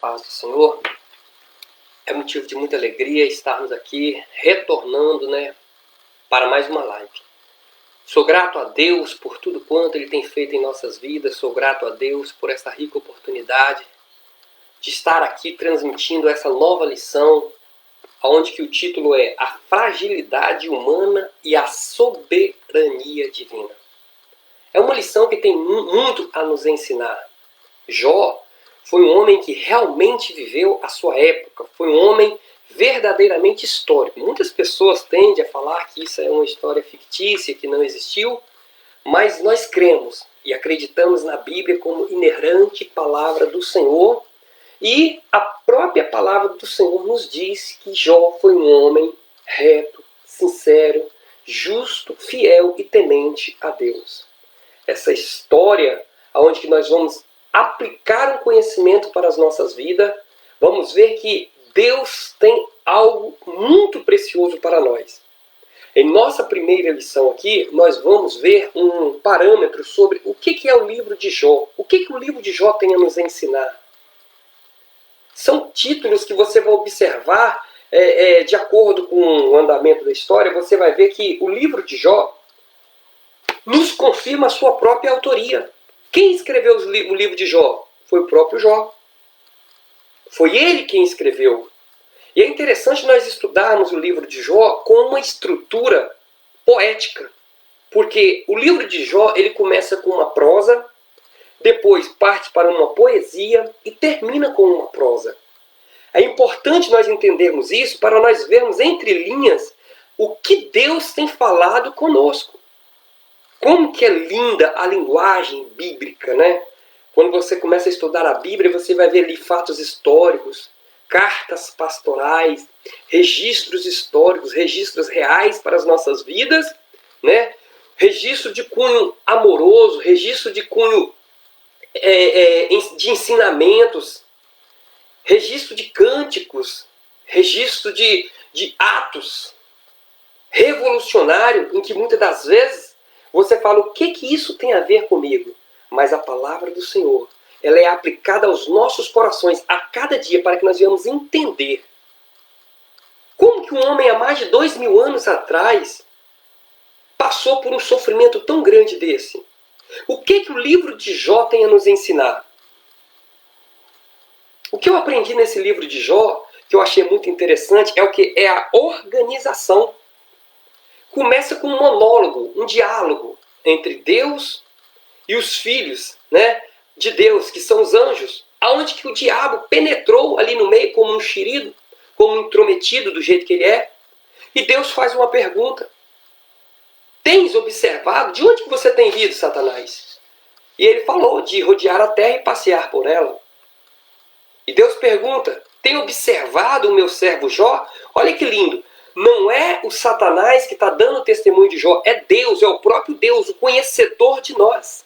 Paz do Senhor. É motivo de muita alegria estarmos aqui retornando, para mais uma live. Sou grato a Deus por tudo quanto Ele tem feito em nossas vidas. Sou grato a Deus por esta rica oportunidade de estar aqui transmitindo essa nova lição, onde que o título é A Fragilidade Humana e a Soberania Divina. É uma lição que tem muito a nos ensinar. Jó foi um homem que realmente viveu a sua época, foi um homem verdadeiramente histórico. Muitas pessoas tendem a falar que isso é uma história fictícia, que não existiu, mas nós cremos e acreditamos na Bíblia como inerrante palavra do Senhor, e a própria palavra do Senhor nos diz que Jó foi um homem reto, sincero, justo, fiel e temente a Deus. Essa história onde que nós vamos aplicar um conhecimento para as nossas vidas, vamos ver que Deus tem algo muito precioso para nós. Em nossa primeira lição aqui, nós vamos ver um parâmetro sobre o que é o livro de Jó. O que o livro de Jó tem a nos ensinar? São títulos que você vai observar de acordo com o andamento da história. Você vai ver que o livro de Jó nos confirma a sua própria autoria. Quem escreveu o livro de Jó? Foi o próprio Jó. Foi ele quem escreveu. E é interessante nós estudarmos o livro de Jó com uma estrutura poética. Porque o livro de Jó ele começa com uma prosa, depois parte para uma poesia e termina com uma prosa. É importante nós entendermos isso para nós vermos entre linhas o que Deus tem falado conosco. Como que é linda a linguagem bíblica, né? Quando você começa a estudar a Bíblia, você vai ver ali fatos históricos, cartas pastorais, registros históricos, registros reais para as nossas vidas, né? Registro de cunho amoroso, registro de cunho de ensinamentos, registro de cânticos, registro de atos revolucionários, em que muitas das vezes você fala, o que isso tem a ver comigo? Mas a palavra do Senhor, ela é aplicada aos nossos corações a cada dia para que nós venhamos entender como que um homem há mais de 2000 anos atrás passou por um sofrimento tão grande desse. O que o livro de Jó tem a nos ensinar? O que eu aprendi nesse livro de Jó, que eu achei muito interessante, é o que? É a organização. Começa com um monólogo, um diálogo entre Deus e os filhos, de Deus, que são os anjos, aonde que o diabo penetrou ali no meio como um xerido, como um intrometido do jeito que ele é, e Deus faz uma pergunta. Tens observado? De onde que você tem vindo, Satanás? E ele falou de rodear a terra e passear por ela. E Deus pergunta, tem observado o meu servo Jó? Olha que lindo. Não é o Satanás que está dando testemunho de Jó, é Deus, é o próprio Deus, o conhecedor de nós.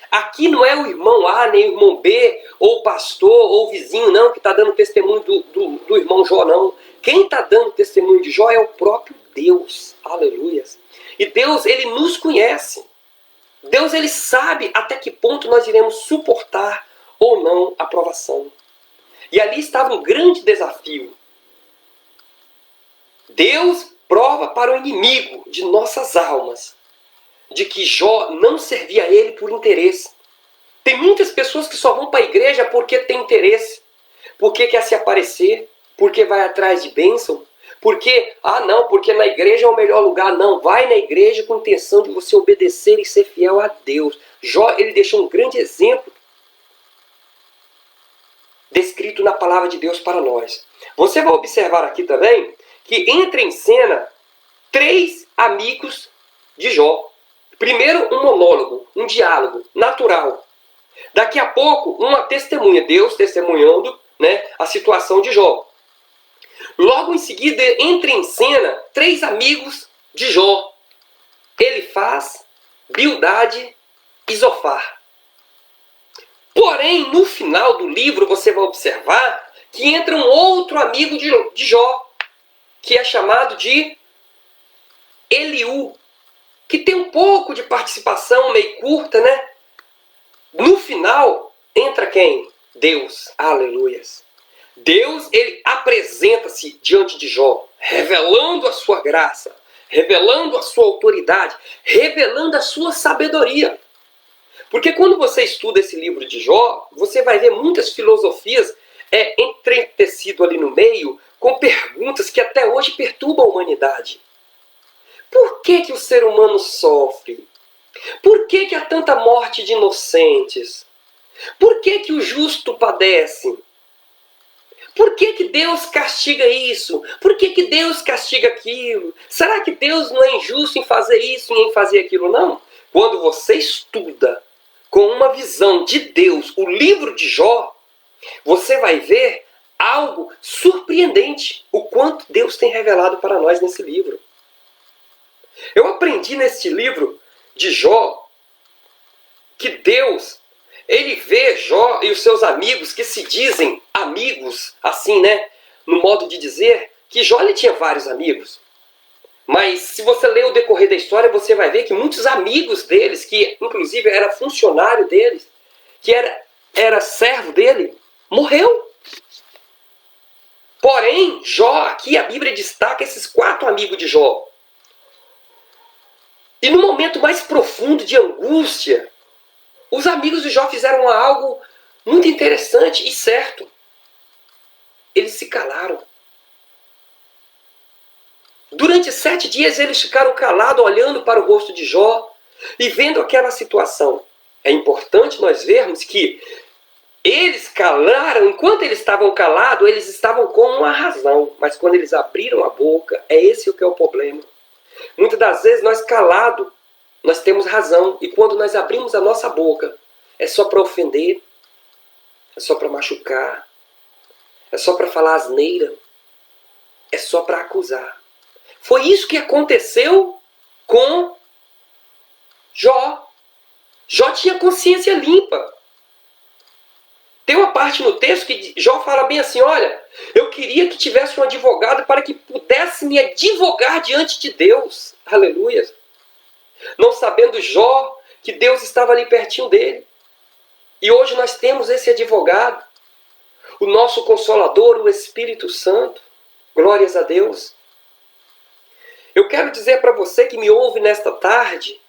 Aqui não é o irmão A, nem o irmão B, ou o pastor, ou o vizinho, não, que está dando testemunho do irmão Jó, não. Quem está dando testemunho de Jó é o próprio Deus. Aleluias. E Deus, ele nos conhece. Deus, ele sabe até que ponto nós iremos suportar ou não a provação. E ali estava um grande desafio. Deus prova para o inimigo de nossas almas de que Jó não servia a ele por interesse. Tem muitas pessoas que só vão para a igreja porque tem interesse, porque quer se aparecer, porque vai atrás de bênção, porque na igreja é o melhor lugar. Não, vai na igreja com a intenção de você obedecer e ser fiel a Deus. Jó, ele deixou um grande exemplo descrito na palavra de Deus para nós. Você vai observar aqui também que entra em cena 3 amigos de Jó. Primeiro, um monólogo, um diálogo natural. Daqui a pouco, uma testemunha, Deus testemunhando a situação de Jó. Logo em seguida, entra em cena 3 amigos de Jó. Elifaz, Bildade e Zofar. Porém, no final do livro, você vai observar que entra um outro amigo de Jó, que é chamado de Eliú, que tem um pouco de participação meio curta, No final, entra quem? Deus, aleluias. Deus, ele apresenta-se diante de Jó, revelando a sua graça, revelando a sua autoridade, revelando a sua sabedoria. Porque quando você estuda esse livro de Jó, você vai ver muitas filosofias entretecido ali no meio, com perguntas que até hoje perturbam a humanidade. Por que o ser humano sofre? Por que há tanta morte de inocentes? Por que o justo padece? Por que Deus castiga isso? Por que Deus castiga aquilo? Será que Deus não é injusto em fazer isso e em fazer aquilo? Não. Quando você estuda com uma visão de Deus o livro de Jó, você vai ver algo surpreendente, o quanto Deus tem revelado para nós nesse livro. Eu aprendi neste livro de Jó que Deus, ele vê Jó e os seus amigos, que se dizem amigos, assim, né? No modo de dizer, que Jó ele tinha vários amigos. Mas se você ler o decorrer da história, você vai ver que muitos amigos deles, que inclusive era funcionário deles, que era servo dele, morreu. Porém, Jó, aqui a Bíblia destaca esses 4 amigos de Jó. E no momento mais profundo de angústia, os amigos de Jó fizeram algo muito interessante e certo. Eles se calaram. Durante 7 dias eles ficaram calados, olhando para o rosto de Jó e vendo aquela situação. É importante nós vermos que eles calaram, enquanto eles estavam calados, eles estavam com uma razão. Mas quando eles abriram a boca, é esse o que é o problema. Muitas das vezes nós calados, nós temos razão. E quando nós abrimos a nossa boca, é só para ofender, é só para machucar, é só para falar asneira, é só para acusar. Foi isso que aconteceu com Jó. Jó tinha consciência limpa. Tem uma parte no texto que Jó fala bem assim, olha, eu queria que tivesse um advogado para que pudesse me advogar diante de Deus. Aleluia. Não sabendo Jó que Deus estava ali pertinho dele. E hoje nós temos esse advogado, o nosso Consolador, o Espírito Santo. Glórias a Deus. Eu quero dizer para você que me ouve nesta tarde,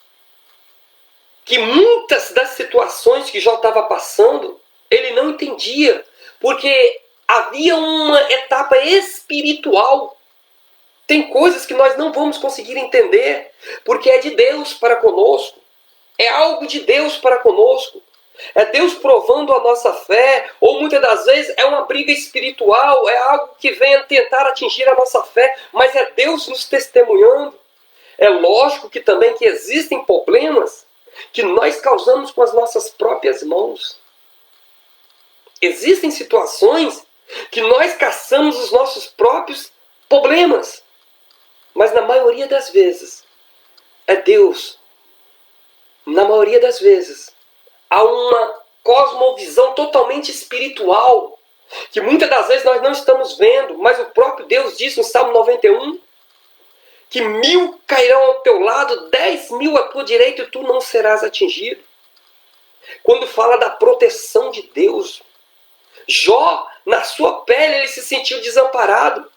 que muitas das situações que Jó estava passando, ele não entendia, porque havia uma etapa espiritual. Tem coisas que nós não vamos conseguir entender, porque é de Deus para conosco. É algo de Deus para conosco. É Deus provando a nossa fé, ou muitas das vezes é uma briga espiritual, é algo que vem tentar atingir a nossa fé, mas é Deus nos testemunhando. É lógico que também que existem problemas que nós causamos com as nossas próprias mãos. Existem situações que nós caçamos os nossos próprios problemas. Mas na maioria das vezes, é Deus. Na maioria das vezes, há uma cosmovisão totalmente espiritual, que muitas das vezes nós não estamos vendo, mas o próprio Deus diz no Salmo 91, que 1000 cairão ao teu lado, 10.000 à tua direita, e tu não serás atingido. Quando fala da proteção de Deus, Jó, na sua pele, ele se sentiu desamparado.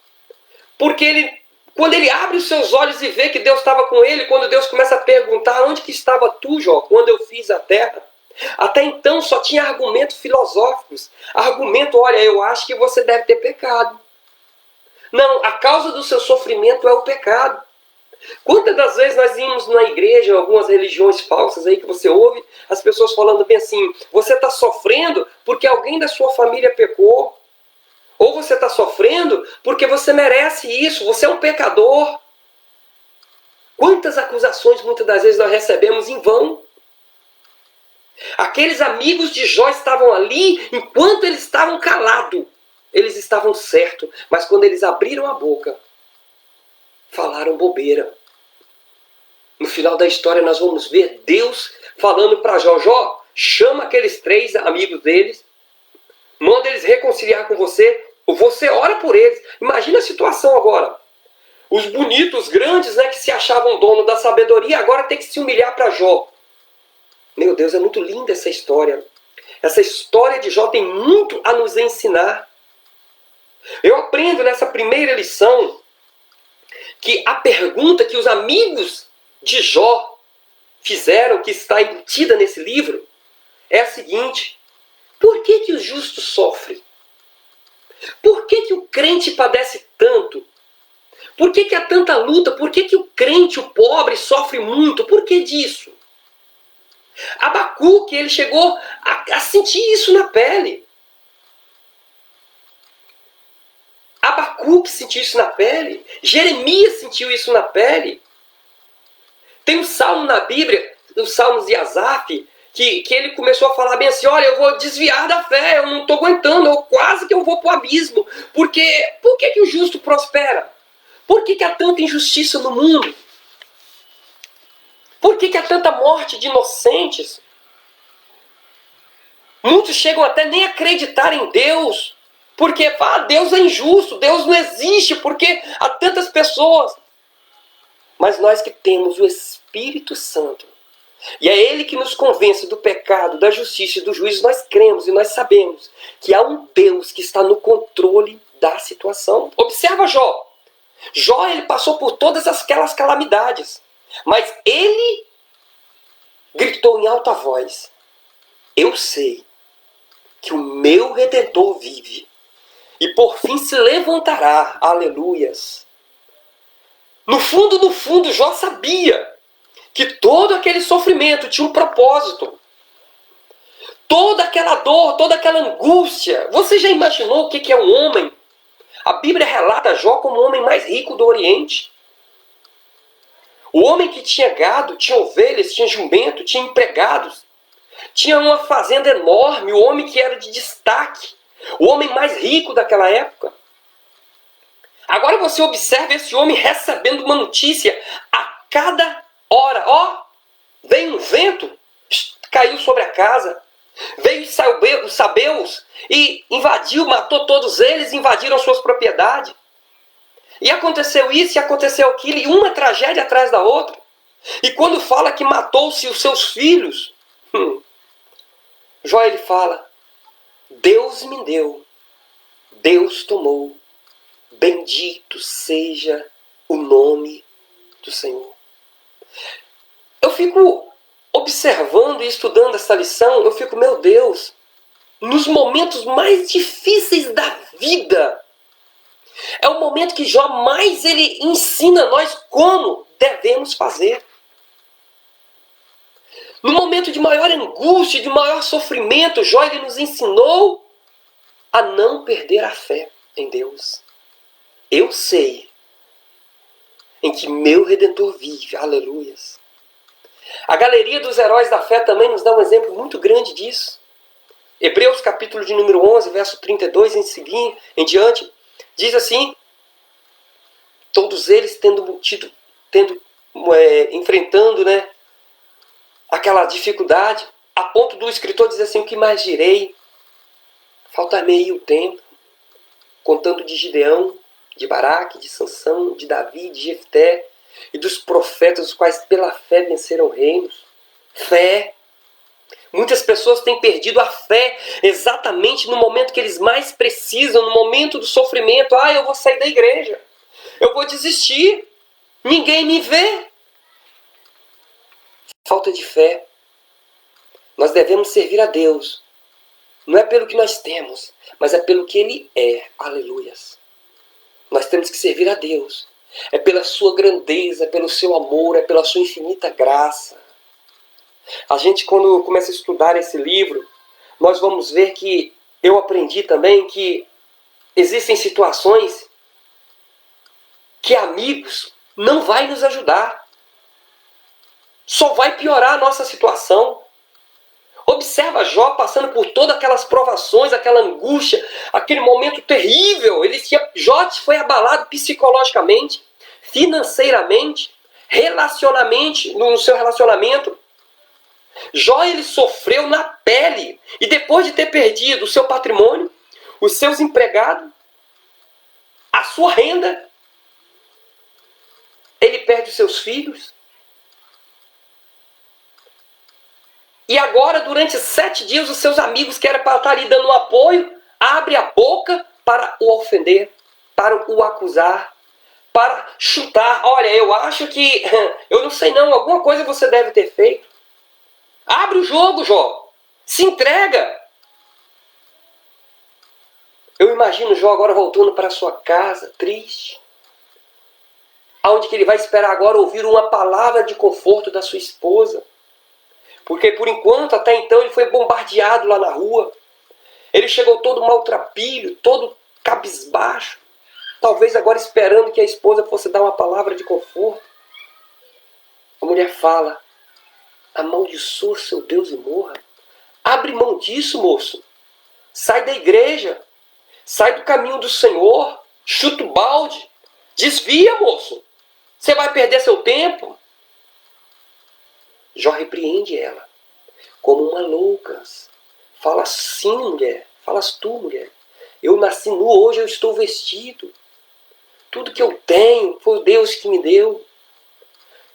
Porque quando ele abre os seus olhos e vê que Deus estava com ele, quando Deus começa a perguntar, onde que estava tu, Jó, quando eu fiz a terra? Até então só tinha argumentos filosóficos. Argumento, olha, eu acho que você deve ter pecado. Não, a causa do seu sofrimento é o pecado. Quantas das vezes nós íamos na igreja, em algumas religiões falsas aí que você ouve, as pessoas falando bem assim, você está sofrendo porque alguém da sua família pecou. Ou você está sofrendo porque você merece isso, você é um pecador. Quantas acusações muitas das vezes nós recebemos em vão. Aqueles amigos de Jó estavam ali enquanto eles estavam calados. Eles estavam certos, mas quando eles abriram a boca, falaram bobeira. No final da história nós vamos ver Deus falando para Jó, Jó, chama aqueles 3 amigos deles, manda eles reconciliar com você, você ora por eles. Imagina a situação agora. Os bonitos, grandes, né, que se achavam dono da sabedoria, agora tem que se humilhar para Jó. Meu Deus, é muito linda essa história. Essa história de Jó tem muito a nos ensinar. Eu aprendo nessa primeira lição que a pergunta que os amigos de Jó fizeram, que está embutida nesse livro, é a seguinte: por que o justo sofre? Por que o crente padece tanto? Por que há tanta luta? Por que o crente, o pobre, sofre muito? Por que disso? Abacuque, ele chegou a sentir isso na pele. Abacuque sentiu isso na pele. Jeremias sentiu isso na pele. Tem um salmo na Bíblia, os Salmos de Asaf, que ele começou a falar bem assim: olha, eu vou desviar da fé, eu não estou aguentando, quase que eu vou para o abismo. Por que o justo prospera? Por que há tanta injustiça no mundo? Por que há tanta morte de inocentes? Muitos chegam até nem a acreditar em Deus, porque Deus é injusto, Deus não existe, porque há tantas pessoas. Mas nós que temos o Espírito Santo, e é Ele que nos convence do pecado, da justiça e do juízo, nós cremos e nós sabemos que há um Deus que está no controle da situação. Observa Jó. Jó, ele passou por todas aquelas calamidades, mas ele gritou em alta voz: eu sei que o meu Redentor vive e por fim se levantará. Aleluias. No fundo, Jó sabia que todo aquele sofrimento tinha um propósito. Toda aquela dor, toda aquela angústia. Você já imaginou o que é um homem? A Bíblia relata Jó como o homem mais rico do Oriente. O homem que tinha gado, tinha ovelhas, tinha jumento, tinha empregados. Tinha uma fazenda enorme, o homem que era de destaque. O homem mais rico daquela época. Agora você observa esse homem recebendo uma notícia a cada hora. Veio um vento, caiu sobre a casa. Veio os sabeus e invadiu, matou todos eles, invadiram suas propriedades. E aconteceu isso e aconteceu aquilo, e uma tragédia atrás da outra. E quando fala que matou-se os seus filhos, Jó ele fala: Deus me deu, Deus tomou, bendito seja o nome do Senhor. Eu fico observando e estudando essa lição, eu fico, meu Deus, nos momentos mais difíceis da vida, é o momento que Jó mais ele ensina a nós como devemos fazer. No momento de maior angústia, de maior sofrimento, Jó ele nos ensinou a não perder a fé em Deus. Eu sei em que meu Redentor vive. Aleluias. A galeria dos heróis da fé também nos dá um exemplo muito grande disso. Hebreus capítulo de número 11, verso 32 em diante, diz assim: todos eles enfrentando, aquela dificuldade, a ponto do escritor dizer assim: o que mais direi? Falta-me o tempo, contando de Gideão, de Baraque, de Sansão, de Davi, de Jefté, e dos profetas, os quais pela fé venceram reinos. Fé. Muitas pessoas têm perdido a fé exatamente no momento que eles mais precisam, no momento do sofrimento. Eu vou sair da igreja, eu vou desistir, ninguém me vê. Falta de fé. Nós devemos servir a Deus, não é pelo que nós temos, mas é pelo que Ele é. Aleluias. Nós temos que servir a Deus. É pela sua grandeza, é pelo seu amor, é pela sua infinita graça. A gente, quando começa a estudar esse livro, nós vamos ver que eu aprendi também que existem situações que amigos não vai nos ajudar. Só vai piorar a nossa situação. Observa Jó passando por todas aquelas provações, aquela angústia, aquele momento terrível. Jó foi abalado psicologicamente, financeiramente, no seu relacionamento. Jó ele sofreu na pele. E depois de ter perdido o seu patrimônio, os seus empregados, a sua renda, ele perde os seus filhos. E agora, durante 7 dias, os seus amigos, que era para estar ali dando um apoio, abrem a boca para o ofender, para o acusar, para chutar. Olha, eu acho que, eu não sei não, alguma coisa você deve ter feito. Abre o jogo, Jó. Se entrega. Eu imagino Jó agora voltando para sua casa, triste. Aonde que ele vai esperar agora ouvir uma palavra de conforto da sua esposa. Porque por enquanto, até então, ele foi bombardeado lá na rua. Ele chegou todo maltrapilho, todo cabisbaixo. Talvez agora esperando que a esposa fosse dar uma palavra de conforto. A mulher fala: amaldiçoa seu Deus e morra. Abre mão disso, moço. Sai da igreja. Sai do caminho do Senhor. Chuta o balde. Desvia, moço. Você vai perder seu tempo. Jó repreende ela como uma louca. Fala assim, mulher. Falas tu, mulher. Eu nasci nu, hoje eu estou vestido. Tudo que eu tenho foi Deus que me deu.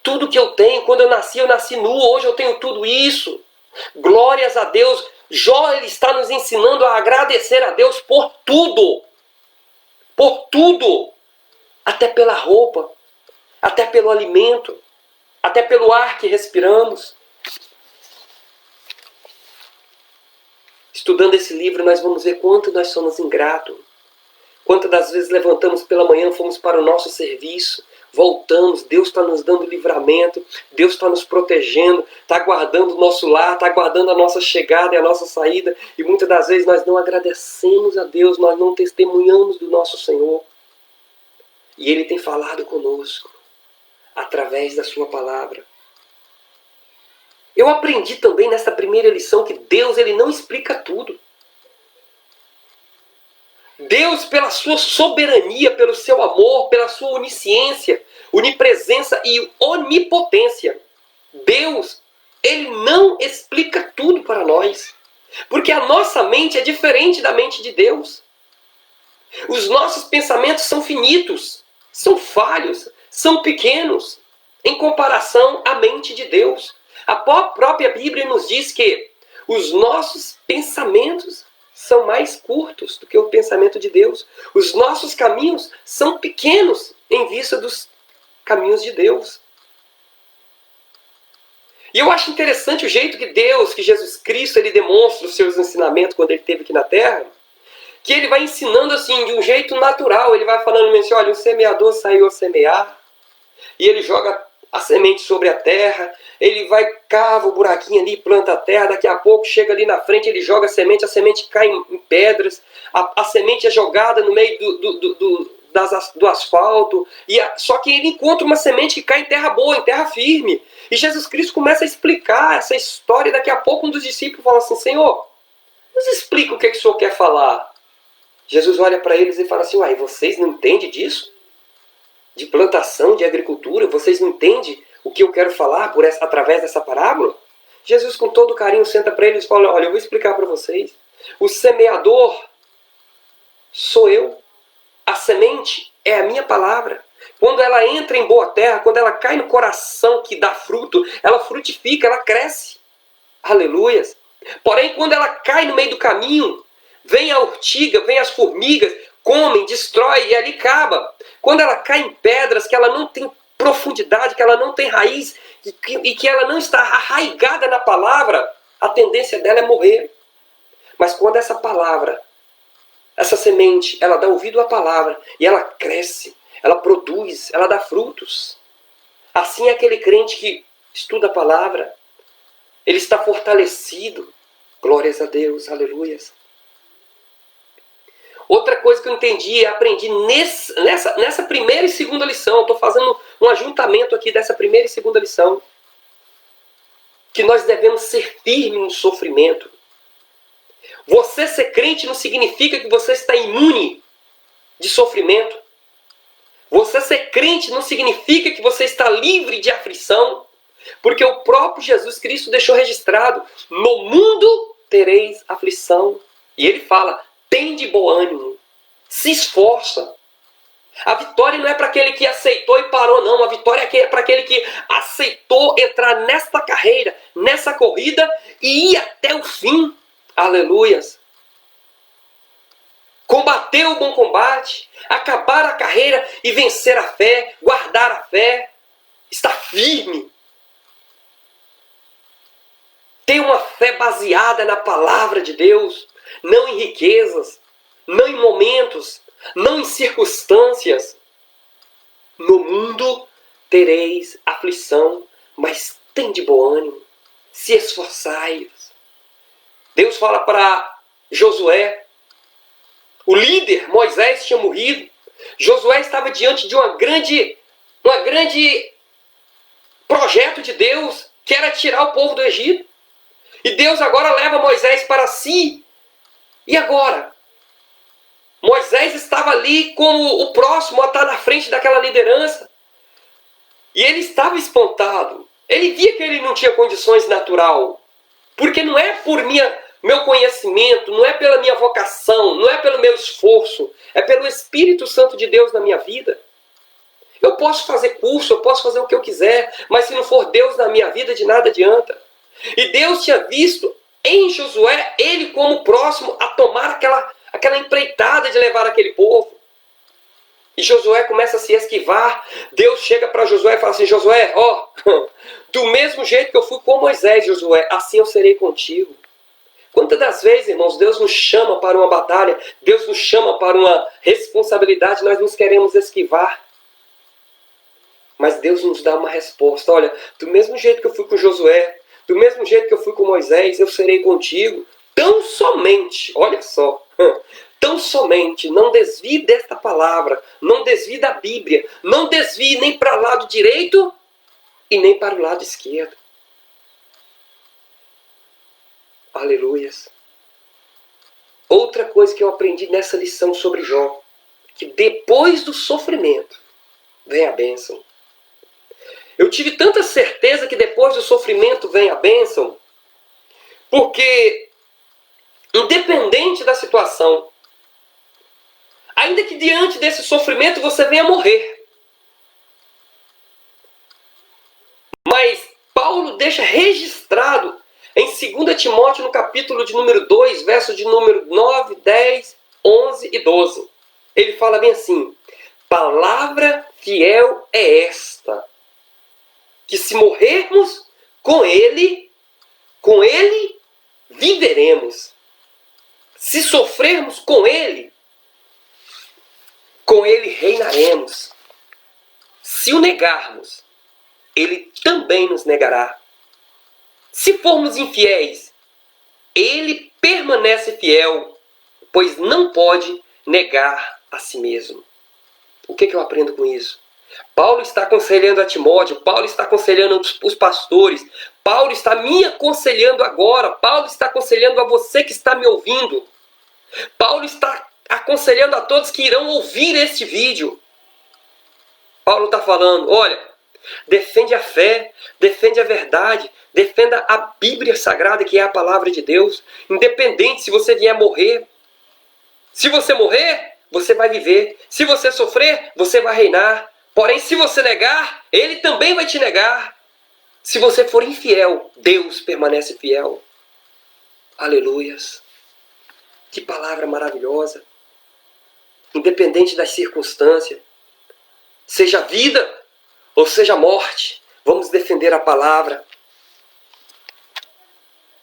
Tudo que eu tenho, quando eu nasci nu, hoje eu tenho tudo isso. Glórias a Deus. Jó, ele está nos ensinando a agradecer a Deus por tudo. Por tudo. Até pela roupa. Até pelo alimento. Até pelo ar que respiramos. Estudando esse livro, nós vamos ver quanto nós somos ingratos. Quantas das vezes levantamos pela manhã, fomos para o nosso serviço, voltamos, Deus está nos dando livramento, Deus está nos protegendo, está guardando o nosso lar, está guardando a nossa chegada e a nossa saída. E muitas das vezes nós não agradecemos a Deus, nós não testemunhamos do nosso Senhor. E Ele tem falado conosco, através da sua palavra. Eu aprendi também nessa primeira lição que Deus, Ele não explica tudo. Deus, pela sua soberania, pelo seu amor, pela sua onisciência, onipresença e onipotência, Deus, Ele não explica tudo para nós. Porque a nossa mente é diferente da mente de Deus. Os nossos pensamentos são finitos, são falhos, são pequenos, em comparação à mente de Deus. A própria Bíblia nos diz que os nossos pensamentos são mais curtos do que o pensamento de Deus. Os nossos caminhos são pequenos em vista dos caminhos de Deus. E eu acho interessante o jeito que Deus, que Jesus Cristo, Ele demonstra os seus ensinamentos quando Ele esteve aqui na Terra, que Ele vai ensinando assim, de um jeito natural. Ele vai falando assim, olha, o semeador saiu a semear, e ele joga a semente sobre a terra, ele vai, cava o buraquinho ali, planta a terra, daqui a pouco chega ali na frente, ele joga a semente cai em pedras, a semente é jogada no meio do asfalto, só que ele encontra uma semente que cai em terra boa, em terra firme. E Jesus Cristo começa a explicar essa história, e daqui a pouco um dos discípulos fala assim, Senhor, nos explica o que o Senhor quer falar. Jesus olha para eles e fala assim, uai, vocês não entendem disso? De plantação, de agricultura, vocês não entendem o que eu quero falar através dessa parábola? Jesus, com todo carinho, senta para eles e fala, olha, eu vou explicar para vocês. O semeador sou eu. A semente é a minha palavra. Quando ela entra em boa terra, quando ela cai no coração que dá fruto, ela frutifica, ela cresce. Aleluias. Porém, quando ela cai no meio do caminho, vem a urtiga, vem as formigas, comem, destrói e ali acaba. Quando ela cai em pedras, que ela não tem profundidade, que ela não tem raiz e que ela não está arraigada na palavra, a tendência dela é morrer. Mas quando essa palavra, essa semente, ela dá ouvido à palavra e ela cresce, ela produz, ela dá frutos. Assim é aquele crente que estuda a palavra, ele está fortalecido. Glórias a Deus, aleluias. Outra coisa que eu entendi e aprendi nessa primeira e segunda lição, estou fazendo um ajuntamento aqui dessa primeira e segunda lição, que nós devemos ser firmes no sofrimento. Você ser crente não significa que você está imune de sofrimento. Você ser crente não significa que você está livre de aflição, porque o próprio Jesus Cristo deixou registrado, no mundo tereis aflição. E ele fala, tem de bom ânimo, se esforça. A vitória não é para aquele que aceitou e parou, não. A vitória é para aquele que aceitou entrar nesta carreira, nessa corrida e ir até o fim. Aleluias. Combater o bom combate, acabar a carreira e vencer a fé, guardar a fé, estar firme. Ter uma fé baseada na palavra de Deus, não em riquezas, não em momentos, não em circunstâncias. No mundo tereis aflição, mas tende bom ânimo, se esforçai-vos. Deus fala para Josué, o líder, Moisés, tinha morrido. Josué estava diante de uma grande projeto de Deus, que era tirar o povo do Egito. E Deus agora leva Moisés para si. E agora? Moisés estava ali como o próximo a estar na frente daquela liderança. E ele estava espantado. Ele via que ele não tinha condições natural. Porque não é por meu conhecimento, não é pela minha vocação, não é pelo meu esforço, é pelo Espírito Santo de Deus na minha vida. Eu posso fazer curso, eu posso fazer o que eu quiser, mas se não for Deus na minha vida, de nada adianta. E Deus tinha visto em Josué ele como próximo a tomar aquela empreitada de levar aquele povo. E Josué começa a se esquivar. Deus chega para Josué e fala assim: Josué, do mesmo jeito que eu fui com Moisés, Josué, assim eu serei contigo. Quantas das vezes, irmãos, Deus nos chama para uma batalha, Deus nos chama para uma responsabilidade, nós nos queremos esquivar. Mas Deus nos dá uma resposta. Olha, do mesmo jeito que eu fui com Josué, do mesmo jeito que eu fui com Moisés, eu serei contigo. Tão somente, olha só, tão somente, não desvie desta palavra, não desvie da Bíblia, não desvie nem para o lado direito e nem para o lado esquerdo. Aleluias. Outra coisa que eu aprendi nessa lição sobre Jó, que depois do sofrimento vem a bênção. Eu tive tanta certeza que depois do sofrimento vem a bênção, porque independente da situação, ainda que diante desse sofrimento você venha morrer, mas Paulo deixa registrado em 2 Timóteo, no capítulo de número 2, versos de número 9, 10, 11 e 12. Ele fala bem assim: palavra fiel é esta, que se morrermos com ele viveremos. Se sofrermos com ele reinaremos. Se o negarmos, ele também nos negará. Se formos infiéis, ele permanece fiel, pois não pode negar a si mesmo. O que eu aprendo com isso? Paulo está aconselhando a Timóteo, Paulo está aconselhando os pastores, Paulo está me aconselhando agora, Paulo está aconselhando a você que está me ouvindo, Paulo está aconselhando a todos que irão ouvir este vídeo. Paulo está falando: olha, defende a fé, defende a verdade, defenda a Bíblia Sagrada, que é a palavra de Deus, independente se você vier morrer. Se você morrer, você vai viver. Se você sofrer, você vai reinar. Porém, se você negar, ele também vai te negar. Se você for infiel, Deus permanece fiel. Aleluias. Que palavra maravilhosa. Independente das circunstâncias, seja vida ou seja morte, vamos defender a palavra.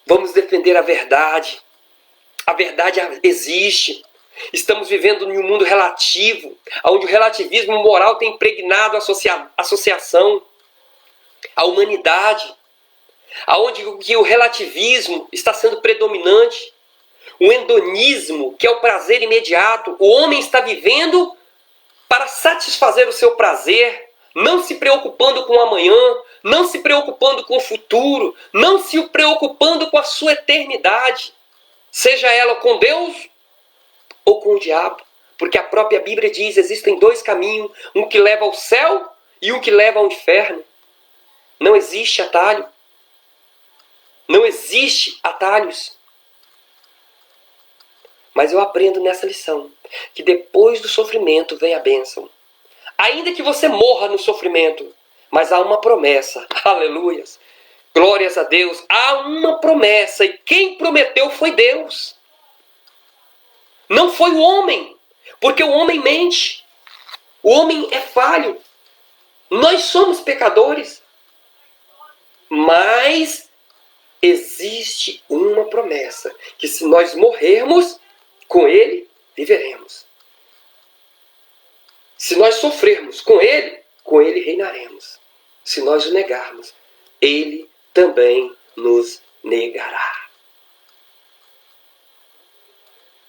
Vamos defender a verdade. A verdade existe. Estamos vivendo em um mundo relativo, onde o relativismo moral tem impregnado a associação, a humanidade, onde o relativismo está sendo predominante, o hedonismo, que é o prazer imediato. O homem está vivendo para satisfazer o seu prazer, não se preocupando com o amanhã, não se preocupando com o futuro, não se preocupando com a sua eternidade, seja ela com Deus ou com o diabo, porque a própria Bíblia diz: existem dois caminhos, um que leva ao céu e um que leva ao inferno. Não existe atalho. Não existe atalhos. Mas eu aprendo nessa lição que depois do sofrimento vem a bênção. Ainda que você morra no sofrimento, mas há uma promessa. Aleluias. Glórias a Deus. Há uma promessa e quem prometeu foi Deus. Não foi o homem, porque o homem mente. O homem é falho. Nós somos pecadores. Mas existe uma promessa, que se nós morrermos, com Ele viveremos. Se nós sofrermos com Ele reinaremos. Se nós o negarmos, Ele também nos negará.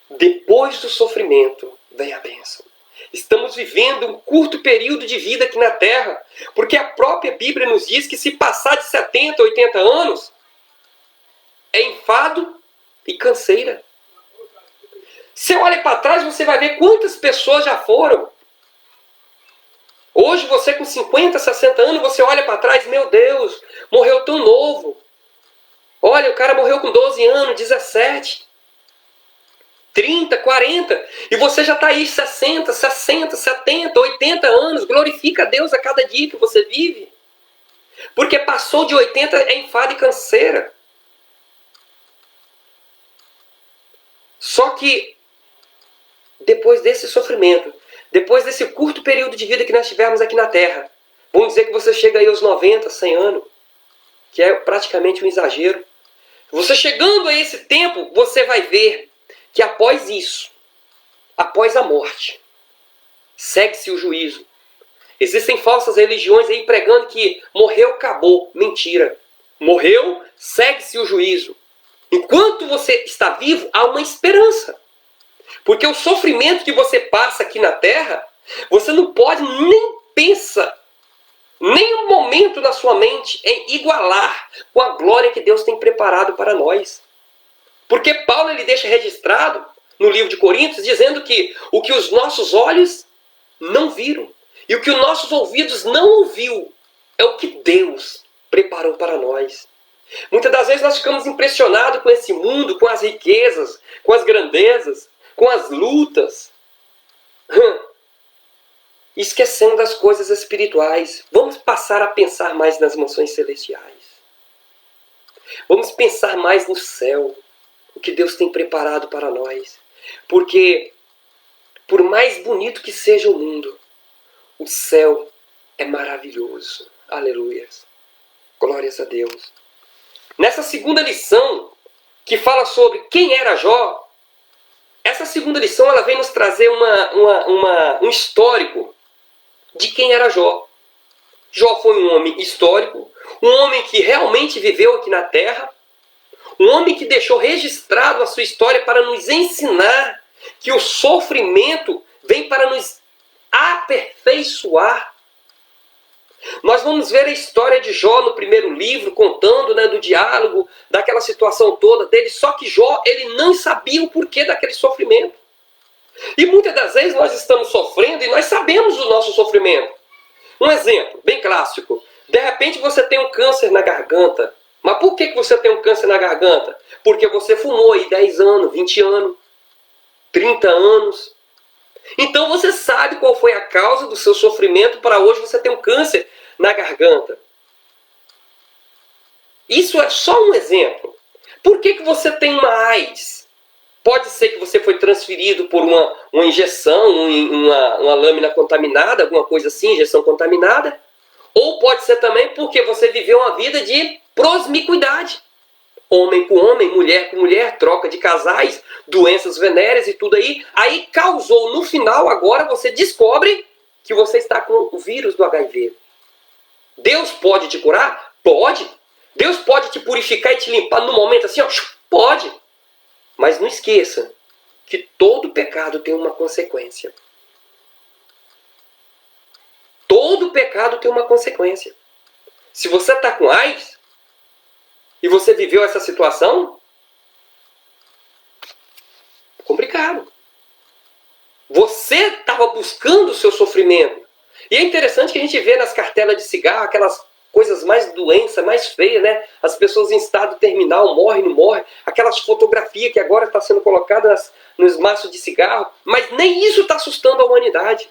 Depois do sofrimento, vem a bênção. Estamos vivendo um curto período de vida aqui na Terra, porque a própria Bíblia nos diz que se passar de 70, 80 anos, é enfado e canseira. Você olha para trás, você vai ver quantas pessoas já foram. Hoje você com 50, 60 anos, você olha para trás, meu Deus, morreu tão novo. Olha, o cara morreu com 12 anos, 17. 30, 40, e você já está aí 60, 60, 70, 80 anos, glorifica a Deus a cada dia que você vive. Porque passou de 80 é enfado e canseira. Só que, depois desse sofrimento, depois desse curto período de vida que nós tivemos aqui na Terra, vamos dizer que você chega aí aos 90, 100 anos, que é praticamente um exagero. Você chegando a esse tempo, você vai ver que após isso, após a morte, segue-se o juízo. Existem falsas religiões aí pregando que morreu, acabou. Mentira. Morreu, segue-se o juízo. Enquanto você está vivo, há uma esperança. Porque o sofrimento que você passa aqui na Terra, você não pode nem pensar, nem um momento na sua mente em igualar com a glória que Deus tem preparado para nós. Porque Paulo ele deixa registrado no livro de Coríntios dizendo que o que os nossos olhos não viram e o que os nossos ouvidos não ouviu é o que Deus preparou para nós. Muitas das vezes nós ficamos impressionados com esse mundo, com as riquezas, com as grandezas, com as lutas, esquecendo das coisas espirituais. Vamos passar a pensar mais nas mansões celestiais. Vamos pensar mais no céu. O que Deus tem preparado para nós. Porque, por mais bonito que seja o mundo, o céu é maravilhoso. Aleluia. Glórias a Deus. Nessa segunda lição, que fala sobre quem era Jó, essa segunda lição ela vem nos trazer um histórico de quem era Jó. Jó foi um homem histórico, um homem que realmente viveu aqui na Terra, um homem que deixou registrado a sua história para nos ensinar que o sofrimento vem para nos aperfeiçoar. Nós vamos ver a história de Jó no primeiro livro, contando do diálogo, daquela situação toda dele. Só que Jó, ele não sabia o porquê daquele sofrimento. E muitas das vezes nós estamos sofrendo e nós sabemos do nosso sofrimento. Um exemplo bem clássico. De repente você tem um câncer na garganta. Mas por que você tem um câncer na garganta? Porque você fumou aí 10 anos, 20 anos, 30 anos. Então você sabe qual foi a causa do seu sofrimento para hoje você ter um câncer na garganta. Isso é só um exemplo. Por que você tem uma AIDS? Pode ser que você foi transferido por uma injeção, uma lâmina contaminada, alguma coisa assim, injeção contaminada. Ou pode ser também porque você viveu uma vida de promiscuidade. Homem com homem, mulher com mulher, troca de casais, doenças venéreas e tudo aí. Aí causou, no final, agora você descobre que você está com o vírus do HIV. Deus pode te curar? Pode. Deus pode te purificar e te limpar no momento assim? Ó, pode. Mas não esqueça que todo pecado tem uma consequência. Todo pecado tem uma consequência. Se você está com AIDS e você viveu essa situação, é complicado. Você estava buscando o seu sofrimento. E é interessante que a gente vê nas cartelas de cigarro aquelas coisas mais doenças, mais feias, né? As pessoas em estado terminal, morrem, não morrem. Aquelas fotografias que agora estão sendo colocadas nos maços de cigarro. Mas nem isso está assustando a humanidade.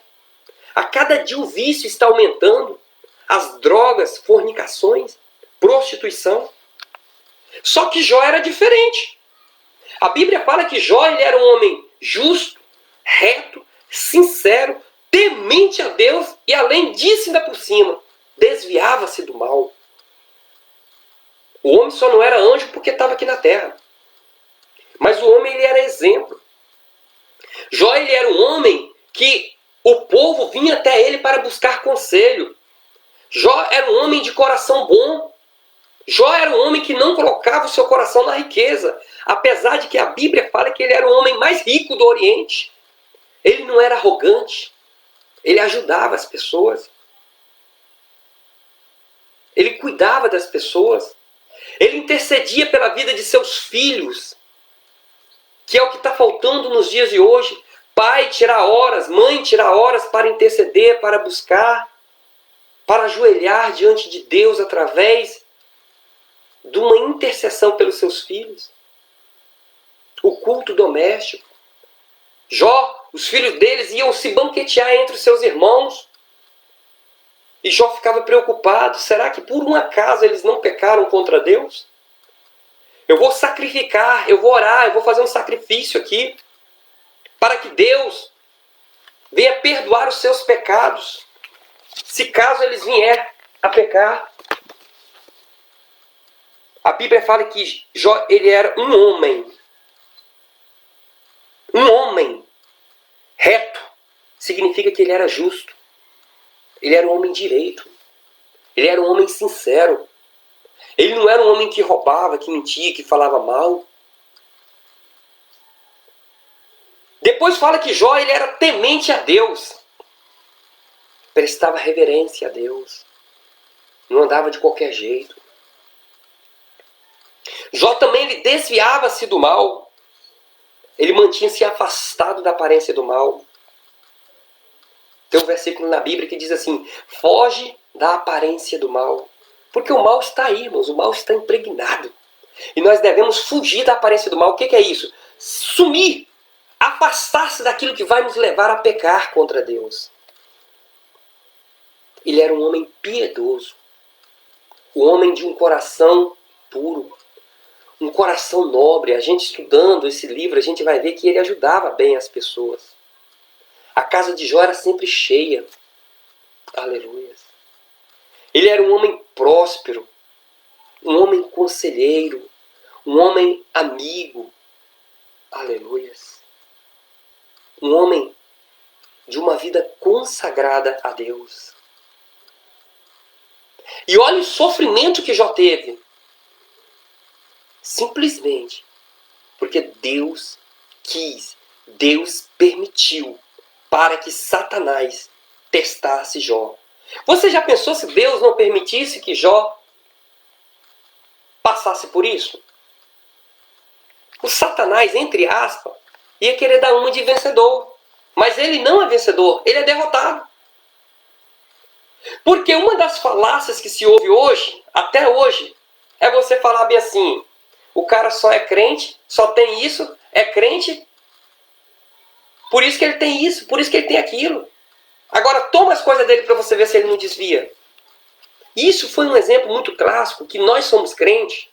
A cada dia o vício está aumentando. As drogas, fornicações, prostituição. Só que Jó era diferente. A Bíblia fala que Jó ele era um homem justo, reto, sincero, temente a Deus e além disso ainda por cima, desviava-se do mal. O homem só não era anjo porque estava aqui na terra. Mas o homem ele era exemplo. Jó ele era um homem que o povo vinha até ele para buscar conselho. Jó era um homem de coração bom. Jó era um homem que não colocava o seu coração na riqueza. Apesar de que a Bíblia fala que ele era o homem mais rico do Oriente. Ele não era arrogante. Ele ajudava as pessoas. Ele cuidava das pessoas. Ele intercedia pela vida de seus filhos. Que é o que está faltando nos dias de hoje. Pai tirar horas, mãe tirar horas para interceder, para buscar, para ajoelhar diante de Deus através de uma intercessão pelos seus filhos. O culto doméstico. Jó, os filhos deles iam se banquetear entre os seus irmãos. E Jó ficava preocupado. Será que por um acaso eles não pecaram contra Deus? Eu vou sacrificar, eu vou orar, eu vou fazer um sacrifício aqui. Para que Deus venha perdoar os seus pecados. Se caso eles vierem a pecar. A Bíblia fala que Jó ele era um homem. Um homem reto. Significa que ele era justo. Ele era um homem direito. Ele era um homem sincero. Ele não era um homem que roubava, que mentia, que falava mal. Depois fala que Jó ele era temente a Deus. Prestava reverência a Deus. Não andava de qualquer jeito. Jó também ele desviava-se do mal. Ele mantinha-se afastado da aparência do mal. Tem um versículo na Bíblia que diz assim: foge da aparência do mal. Porque o mal está aí, irmãos. O mal está impregnado. E nós devemos fugir da aparência do mal. O que é isso? Sumir. Afastar-se daquilo que vai nos levar a pecar contra Deus. Ele era um homem piedoso. Um homem de um coração puro. Um coração nobre. A gente estudando esse livro, a gente vai ver que ele ajudava bem as pessoas. A casa de Jó era sempre cheia. Aleluia. Ele era um homem próspero. Um homem conselheiro. Um homem amigo. Aleluias. Um homem de uma vida consagrada a Deus. E olha o sofrimento que Jó teve. Simplesmente porque Deus quis, Deus permitiu para que Satanás testasse Jó. Você já pensou se Deus não permitisse que Jó passasse por isso? O Satanás, entre aspas, ia querer dar uma de vencedor. Mas ele não é vencedor, ele é derrotado. Porque uma das falácias que se ouve hoje, até hoje, é você falar bem assim: o cara só é crente, só tem isso, é crente, por isso que ele tem isso, por isso que ele tem aquilo. Agora toma as coisas dele para você ver se ele não desvia. Isso foi um exemplo muito clássico, que nós somos crentes.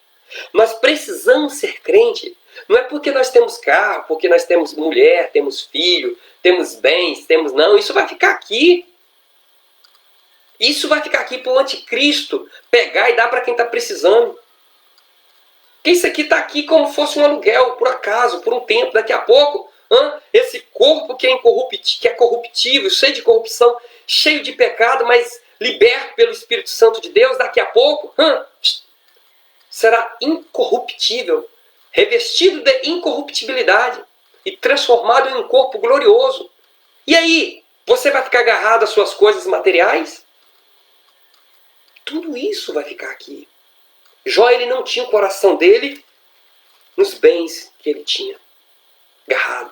Nós precisamos ser crente. Não é porque nós temos carro, porque nós temos mulher, temos filho, temos bens, temos... Não, isso vai ficar aqui. Isso vai ficar aqui para o anticristo pegar e dar para quem está precisando. Porque isso aqui está aqui como fosse um aluguel, por acaso, por um tempo. Daqui a pouco, esse corpo que é corruptível, cheio de corrupção, cheio de pecado, mas liberto pelo Espírito Santo de Deus, daqui a pouco será incorruptível, revestido de incorruptibilidade e transformado em um corpo glorioso. E aí, você vai ficar agarrado às suas coisas materiais? Tudo isso vai ficar aqui. Jó, ele não tinha o coração dele nos bens que ele tinha, agarrado.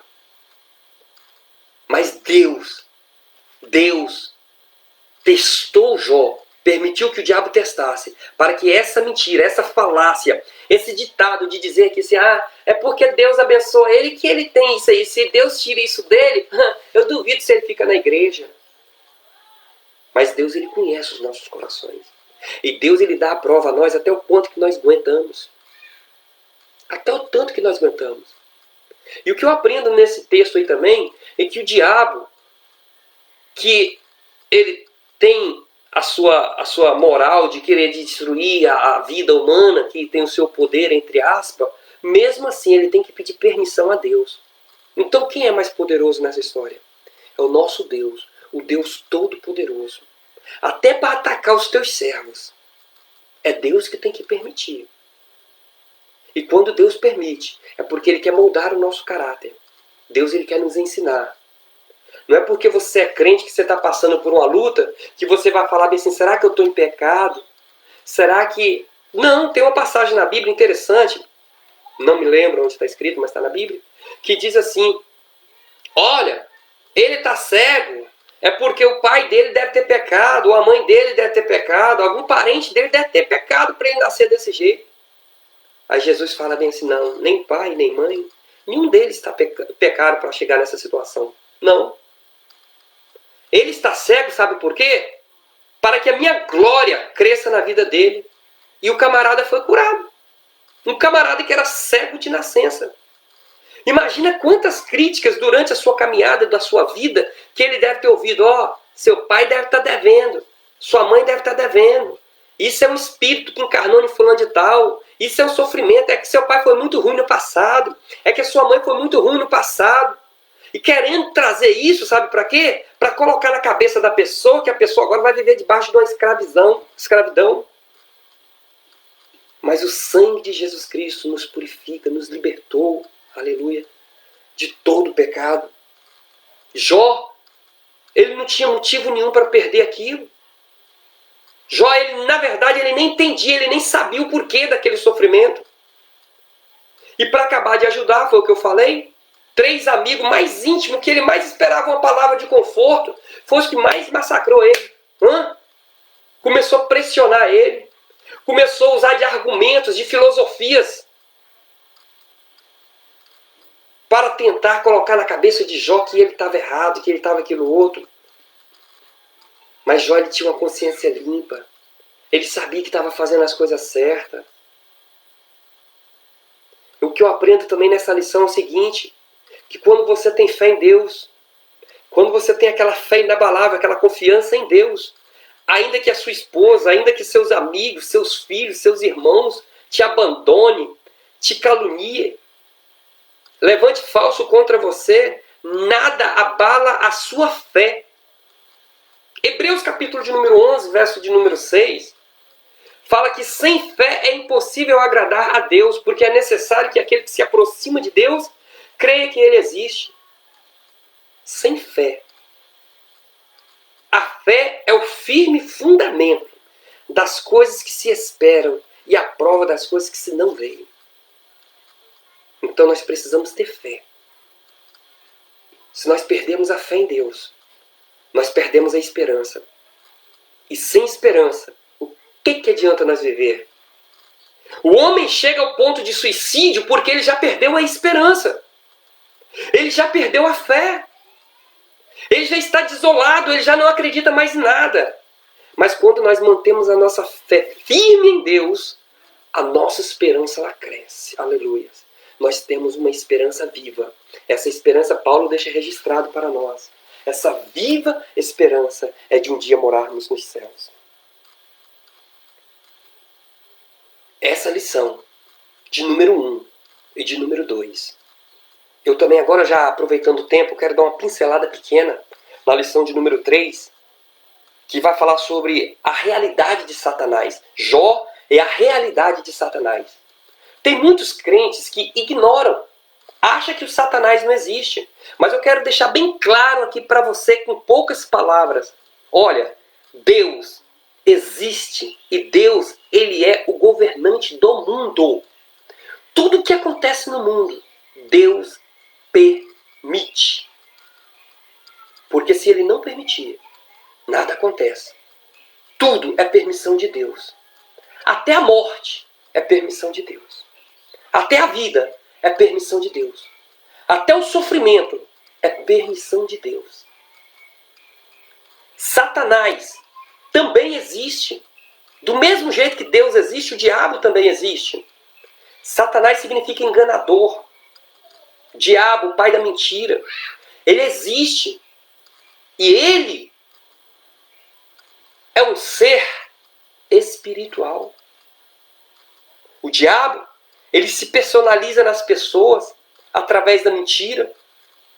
Mas Deus testou Jó, permitiu que o diabo testasse, para que essa mentira, essa falácia, esse ditado de dizer que assim, é porque Deus abençoa ele que ele tem isso aí, se Deus tira isso dele, eu duvido se ele fica na igreja. Mas Deus, ele conhece os nossos corações. E Deus, ele dá a prova a nós até o ponto que nós aguentamos. Até o tanto que nós aguentamos. E o que eu aprendo nesse texto aí também é que o diabo, que ele tem a sua moral de querer destruir a vida humana, que tem o seu poder, entre aspas, mesmo assim ele tem que pedir permissão a Deus. Então quem é mais poderoso nessa história? É o nosso Deus, o Deus Todo-Poderoso. Até para atacar os teus servos. É Deus que tem que permitir. E quando Deus permite, é porque Ele quer moldar o nosso caráter. Deus, Ele quer nos ensinar. Não é porque você é crente que você está passando por uma luta que você vai falar bem assim, será que eu estou em pecado? Será que... Não, tem uma passagem na Bíblia interessante, não me lembro onde está escrito, mas está na Bíblia, que diz assim, olha, ele está cego, é porque o pai dele deve ter pecado, ou a mãe dele deve ter pecado, algum parente dele deve ter pecado para ele nascer desse jeito. Aí Jesus fala bem assim, não, nem pai, nem mãe, nenhum deles está pecado para chegar nessa situação. Não. Ele está cego, sabe por quê? Para que a minha glória cresça na vida dele. E o camarada foi curado. Um camarada que era cego de nascença. Imagina quantas críticas durante a sua caminhada, da sua vida, que ele deve ter ouvido. Ó, seu pai deve estar devendo. Sua mãe deve estar devendo. Isso é um espírito que encarnou em fulano de tal. Isso é um sofrimento. É que seu pai foi muito ruim no passado. É que a sua mãe foi muito ruim no passado. E querendo trazer isso, sabe para quê? Para colocar na cabeça da pessoa que a pessoa agora vai viver debaixo de uma escravidão. Mas o sangue de Jesus Cristo nos purifica, nos libertou, aleluia, de todo o pecado. Jó, ele não tinha motivo nenhum para perder aquilo. Jó, ele, na verdade, ele nem entendia, ele nem sabia o porquê daquele sofrimento. E para acabar de ajudar, foi o que eu falei, 3 amigos mais íntimos, que ele mais esperava uma palavra de conforto, foi os que mais massacrou ele. Começou a pressionar ele. Começou a usar de argumentos, de filosofias, para tentar colocar na cabeça de Jó que ele estava errado, que ele estava aquilo outro. Mas Jó, ele tinha uma consciência limpa. Ele sabia que estava fazendo as coisas certas. O que eu aprendo também nessa lição é o seguinte, que quando você tem fé em Deus, quando você tem aquela fé inabalável, aquela confiança em Deus, ainda que a sua esposa, ainda que seus amigos, seus filhos, seus irmãos te abandone, te calunie, levante falso contra você, nada abala a sua fé. Hebreus capítulo de número 11, verso de número 6, fala que sem fé é impossível agradar a Deus, porque é necessário que aquele que se aproxima de Deus creia que Ele existe. Sem fé. A fé é o firme fundamento das coisas que se esperam e a prova das coisas que se não veem. Então nós precisamos ter fé. Se nós perdemos a fé em Deus, nós perdemos a esperança. E sem esperança, o que adianta nós viver? O homem chega ao ponto de suicídio porque ele já perdeu a esperança. Ele já perdeu a fé. Ele já está desolado, ele já não acredita mais em nada. Mas quando nós mantemos a nossa fé firme em Deus, a nossa esperança ela cresce. Aleluia. Nós temos uma esperança viva. Essa esperança Paulo deixa registrado para nós. Essa viva esperança é de um dia morarmos nos céus. Essa lição de número 1 e de número 2. Eu também agora, já aproveitando o tempo, quero dar uma pincelada pequena na lição de número 3, que vai falar sobre a realidade de Satanás. Jó é a realidade de Satanás. Tem muitos crentes que ignoram, acham que o Satanás não existe. Mas eu quero deixar bem claro aqui para você, com poucas palavras. Olha, Deus existe e Deus, Ele é o governante do mundo. Tudo que acontece no mundo, Deus permite. Porque se Ele não permitir, nada acontece. Tudo é permissão de Deus. Até a morte é permissão de Deus. Até a vida é permissão de Deus. Até o sofrimento é permissão de Deus. Satanás também existe. Do mesmo jeito que Deus existe, o diabo também existe. Satanás significa enganador. Diabo, o pai da mentira. Ele existe. E ele é um ser espiritual. O diabo, ele se personaliza nas pessoas através da mentira,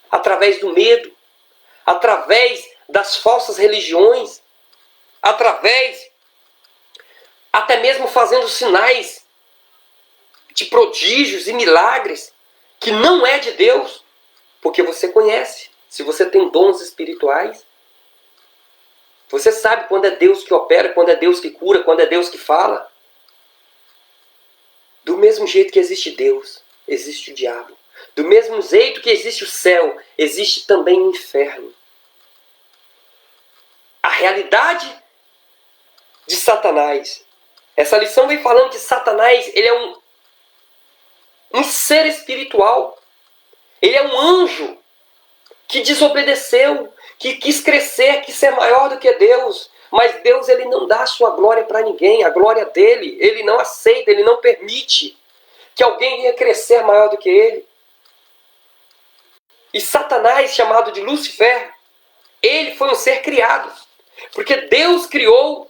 através do medo, através das falsas religiões, através até mesmo fazendo sinais de prodígios e milagres que não é de Deus, porque você conhece. Se você tem dons espirituais, você sabe quando é Deus que opera, quando é Deus que cura, quando é Deus que fala. Do mesmo jeito que existe Deus, existe o diabo. Do mesmo jeito que existe o céu, existe também o inferno. A realidade de Satanás. Essa lição vem falando que Satanás, ele é um ser espiritual. Ele é um anjo que desobedeceu, que quis crescer, quis ser maior do que Deus. Mas Deus, ele não dá a sua glória para ninguém. A glória dele, ele não aceita, ele não permite que alguém venha crescer maior do que ele. E Satanás, chamado de Lúcifer, ele foi um ser criado. Porque Deus criou.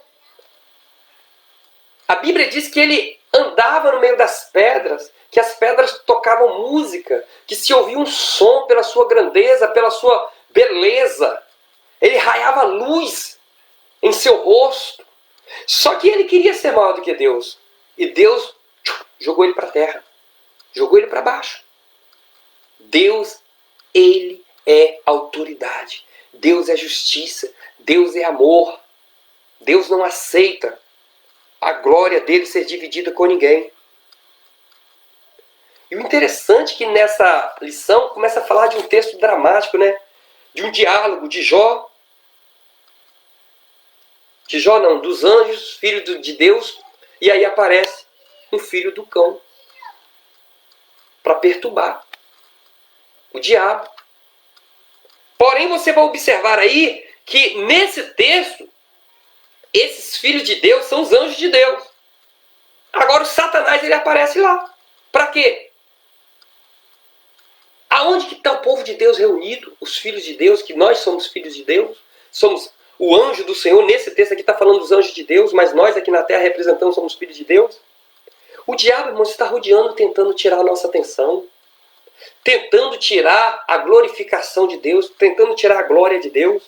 A Bíblia diz que ele andava no meio das pedras, que as pedras tocavam música, que se ouvia um som pela sua grandeza, pela sua beleza. Ele raiava luz em seu rosto. Só que ele queria ser maior do que Deus. E Deus jogou ele para a terra. Jogou ele para baixo. Deus, ele é autoridade. Deus é justiça. Deus é amor. Deus não aceita a glória dele ser dividida com ninguém. E o interessante é que nessa lição começa a falar de um texto dramático, né? De um diálogo de Jó. De Jó não, dos anjos, filho de Deus. E aí aparece um filho do cão para perturbar o diabo. Porém, você vai observar aí que nesse texto, esses filhos de Deus são os anjos de Deus. Agora o Satanás, ele aparece lá. Para quê? Aonde que está o povo de Deus reunido? Os filhos de Deus, que nós somos filhos de Deus. Somos o anjo do Senhor. Nesse texto aqui está falando dos anjos de Deus, mas nós aqui na terra representamos, somos filhos de Deus. O diabo, irmãos, está rodeando, tentando tirar a nossa atenção. Tentando tirar a glorificação de Deus. Tentando tirar a glória de Deus.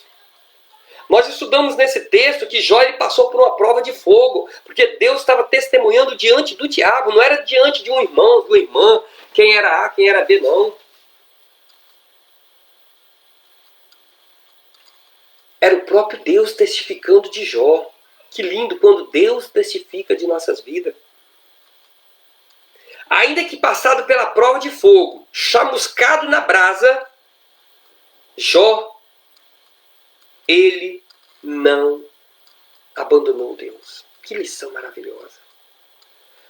Nós estudamos nesse texto que Jó ele passou por uma prova de fogo, porque Deus estava testemunhando diante do diabo, não era diante de um irmão, de uma irmã, quem era A, quem era B, não. Era o próprio Deus testificando de Jó. Que lindo quando Deus testifica de nossas vidas. Ainda que passado pela prova de fogo, chamuscado na brasa, Jó, ele não abandonou Deus. Que lição maravilhosa.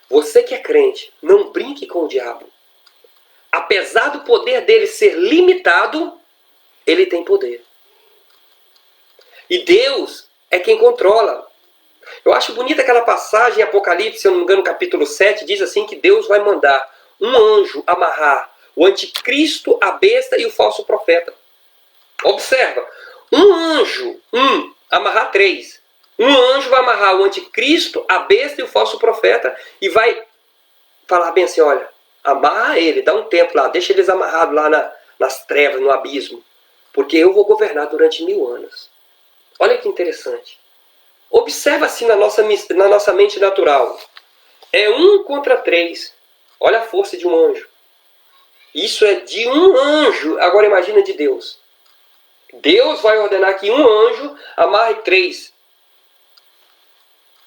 Você que é crente, não brinque com o diabo. Apesar do poder dele ser limitado, ele tem poder. E Deus é quem controla. Eu acho bonita aquela passagem em Apocalipse, se eu não me engano, capítulo 7, diz assim que Deus vai mandar um anjo amarrar o anticristo, a besta e o falso profeta. Observa. Um anjo, amarrar 3. Um anjo vai amarrar o anticristo, a besta e o falso profeta e vai falar bem assim, olha, amarra ele, dá um tempo lá, deixa eles amarrados lá nas trevas, no abismo, porque eu vou governar durante 1000 anos. Olha que interessante. Observa assim na nossa mente natural. É 1 contra 3. Olha a força de um anjo. Isso é de um anjo. Agora imagina de Deus. Deus vai ordenar que um anjo amarre 3.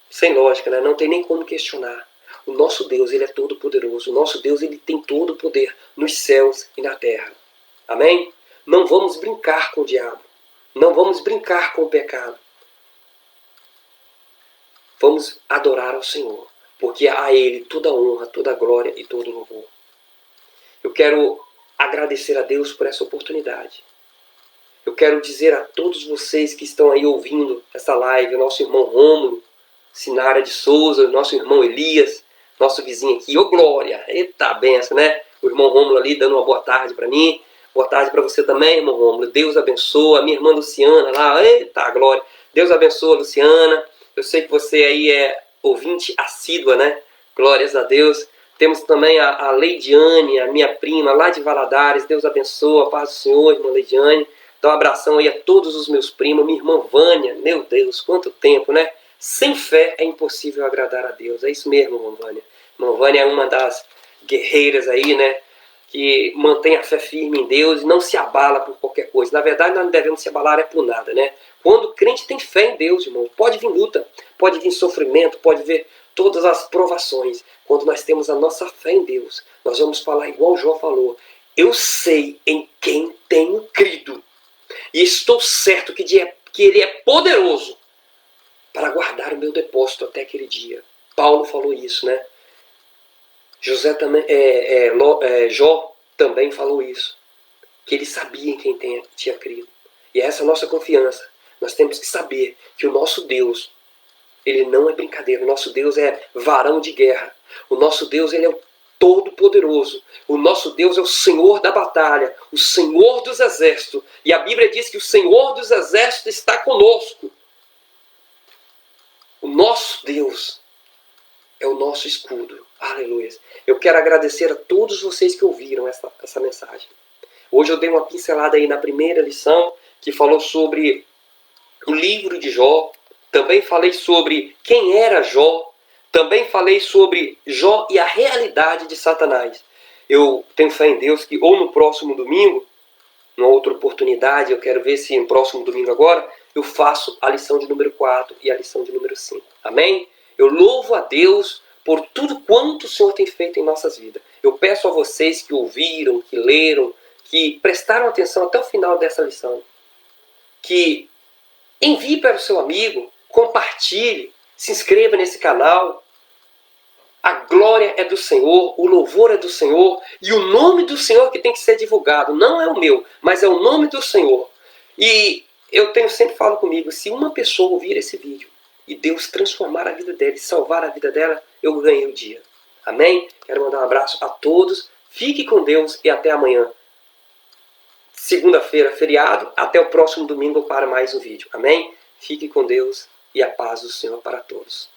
Sem lógica, né? Não tem nem como questionar. O nosso Deus, ele é todo poderoso. O nosso Deus, ele tem todo o poder nos céus e na terra. Amém? Não vamos brincar com o diabo. Não vamos brincar com o pecado. Vamos adorar ao Senhor, porque a Ele toda a honra, toda a glória e todo o louvor. Eu quero agradecer a Deus por essa oportunidade Eu quero dizer a todos vocês que estão aí ouvindo essa live, o nosso irmão Rômulo, Sinara de Souza, nosso irmão Elias, nosso vizinho aqui, ô glória, eita benção, né? O irmão Rômulo ali dando uma boa tarde para mim, boa tarde para você também, irmão Rômulo, Deus abençoa, a minha irmã Luciana lá, eita glória, Deus abençoa, Luciana, eu sei que você aí é ouvinte assídua, né? Glórias a Deus. Temos também a Leidiane, a minha prima lá de Valadares, Deus abençoa, a paz do Senhor, irmã Leidiane. Então, um abração aí a todos os meus primos, minha irmã Vânia, meu Deus, quanto tempo, né? Sem fé é impossível agradar a Deus, é isso mesmo, irmã Vânia. Irmã Vânia é uma das guerreiras aí, né? Que mantém a fé firme em Deus e não se abala por qualquer coisa. Na verdade, nós não devemos se abalar é por nada, né? Quando o crente tem fé em Deus, irmão, pode vir luta, pode vir sofrimento, pode vir todas as provações. Quando nós temos a nossa fé em Deus, nós vamos falar igual Jó falou. Eu sei em quem tenho crido. E estou certo que Ele é poderoso para guardar o meu depósito até aquele dia. Paulo falou isso, né? Jó também falou isso. Que ele sabia em quem tinha crido. E é essa nossa confiança. Nós temos que saber que o nosso Deus, Ele não é brincadeira. O nosso Deus é varão de guerra. O nosso Deus, Ele é o Todo-Poderoso. O nosso Deus é o Senhor da batalha, o Senhor dos exércitos. E a Bíblia diz que o Senhor dos exércitos está conosco. O nosso Deus é o nosso escudo. Aleluia. Eu quero agradecer a todos vocês que ouviram essa mensagem. Hoje eu dei uma pincelada aí na primeira lição, que falou sobre o livro de Jó. Também falei sobre quem era Jó. Também falei sobre Jó e a realidade de Satanás. Eu tenho fé em Deus que ou no próximo domingo, numa outra oportunidade, eu quero ver se no próximo domingo agora, eu faço a lição de número 4 e a lição de número 5. Amém? Eu louvo a Deus por tudo quanto o Senhor tem feito em nossas vidas. Eu peço a vocês que ouviram, que leram, que prestaram atenção até o final dessa lição, que envie para o seu amigo, compartilhe, se inscreva nesse canal. A glória é do Senhor, o louvor é do Senhor e o nome do Senhor que tem que ser divulgado. Não é o meu, mas é o nome do Senhor. E eu sempre falo comigo, se uma pessoa ouvir esse vídeo e Deus transformar a vida dela e salvar a vida dela, eu ganhei o dia. Amém? Quero mandar um abraço a todos. Fique com Deus e até amanhã. Segunda-feira, feriado. Até o próximo domingo para mais um vídeo. Amém? Fique com Deus e a paz do Senhor para todos.